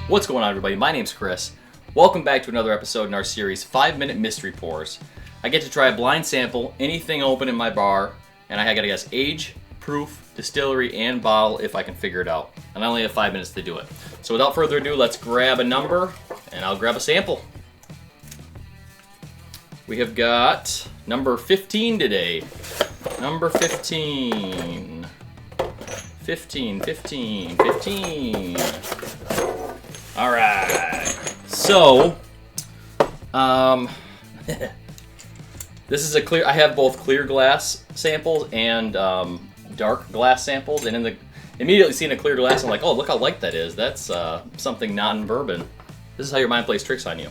What's going on, everybody? My name's Chris. Welcome back to another episode in our series 5-Minute Mystery Pours. I get to try a blind sample, anything open in my bar, and I gotta guess age, proof, distillery, and bottle if I can figure it out. And I only have 5 minutes to do it. So without further ado, let's grab a number, and I'll grab a sample. We have got number 15 today. Number 15. 15. All right. So, this is a clear. I have both clear glass samples and dark glass samples, and immediately seeing a clear glass, I'm like, oh, look how light that is. That's something not in bourbon. This is how your mind plays tricks on you.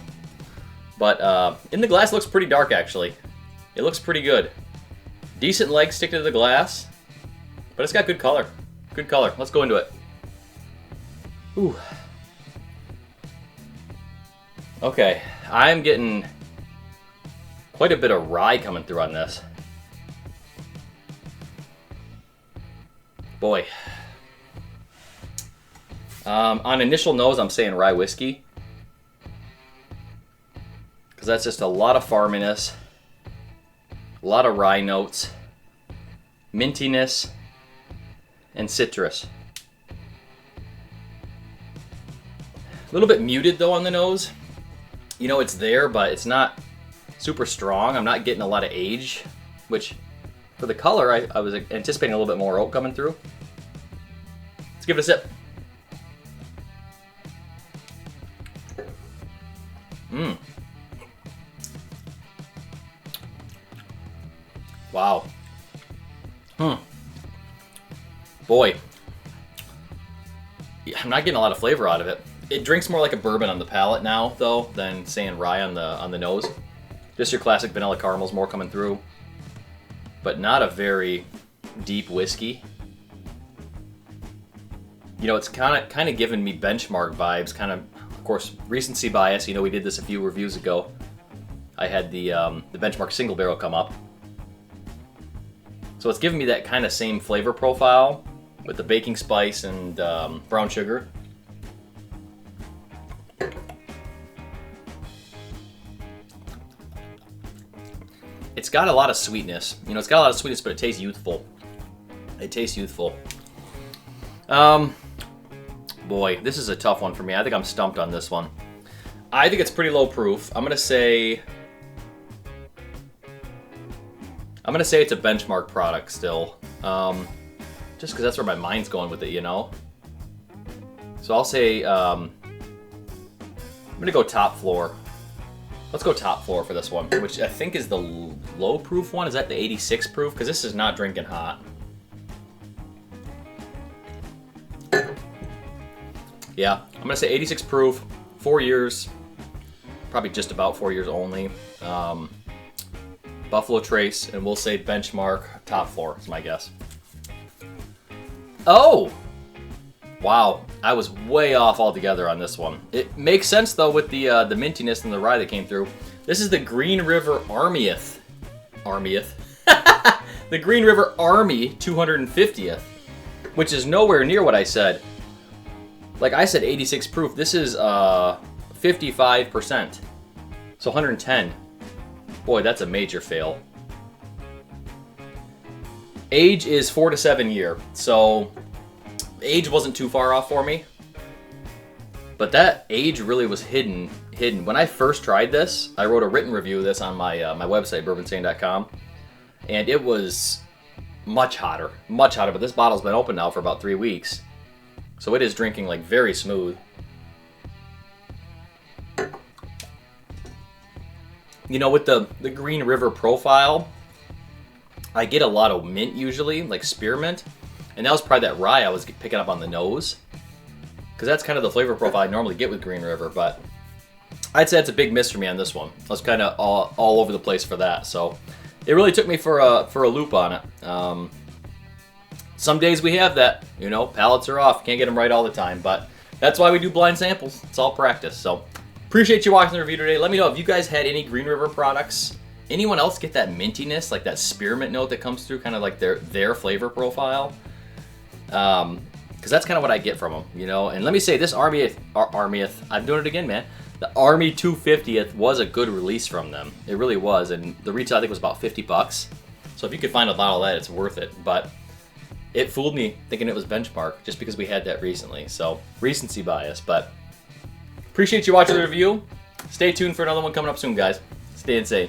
But in the glass, it looks pretty dark actually. It looks pretty good. Decent legs stick to the glass, but it's got good color. Good color. Let's go into it. Ooh. Okay, I'm getting quite a bit of rye coming through on this. Boy. On initial nose, I'm saying rye whiskey. Because that's just a lot of farminess. A lot of rye notes. Mintiness. And citrus. A little bit muted though on the nose. You know, it's there, but it's not super strong. I'm not getting a lot of age, which for the color, I was anticipating a little bit more oak coming through. Let's give it a sip. Wow. Boy. Yeah, I'm not getting a lot of flavor out of it. It drinks more like a bourbon on the palate now, though, than saying rye on the nose. Just your classic vanilla caramels more coming through, but not a very deep whiskey. You know, it's kind of giving me benchmark vibes. Of course, recency bias. You know, we did this a few reviews ago. I had the benchmark single barrel come up, so it's giving me that kind of same flavor profile with the baking spice and brown sugar. It's got a lot of sweetness. You know, it's got a lot of sweetness, but it tastes youthful. It tastes youthful. Boy, this is a tough one for me. I think I'm stumped on this one. I think it's pretty low proof. I'm gonna say it's a benchmark product still. Just because that's where my mind's going with it, you know. So I'll say I'm gonna go top floor. Let's go top floor for this one, which I think is the low proof one. Is that the 86 proof? Because this is not drinking hot. Yeah, I'm going to say 86 proof, 4 years, probably just about 4 years only. Buffalo Trace, and we'll say benchmark top floor is my guess. Oh! Wow, I was way off altogether on this one. It makes sense though with the mintiness and the rye that came through. This is the Green River Armieth. The Green River Army 250th, which is nowhere near what I said. Like I said 86 proof, this is 55%. So 110. Boy, that's a major fail. Age is 4 to 7 year, so age wasn't too far off for me, but that age really was hidden. When I first tried this, I wrote a written review of this on my website, Bourbinsane.com, and it was much hotter, but this bottle's been open now for about 3 weeks, so it is drinking like very smooth. You know, with the Green River profile, I get a lot of mint usually, like spearmint. And that was probably that rye I was picking up on the nose. Because that's kind of the flavor profile I normally get with Green River. But I'd say it's a big miss for me on this one. I was kind of all over the place for that. So it really took me for a loop on it. Some days we have that. You know, palates are off. Can't get them right all the time. But that's why we do blind samples. It's all practice. So appreciate you watching the review today. Let me know if you guys had any Green River products. Anyone else get that mintiness, like that spearmint note that comes through, kind of like their flavor profile? because that's kind of what I get from them, you know. And let me say, this Armyth, I'm doing it again, man. The Army 250th was a good release from them. It really was, and the retail I think was about $50. So if you could find a bottle of that, it's worth it. But it fooled me thinking it was Benchmark just because we had that recently. So recency bias. But appreciate you watching the review. Stay tuned for another one coming up soon, guys. Stay insane.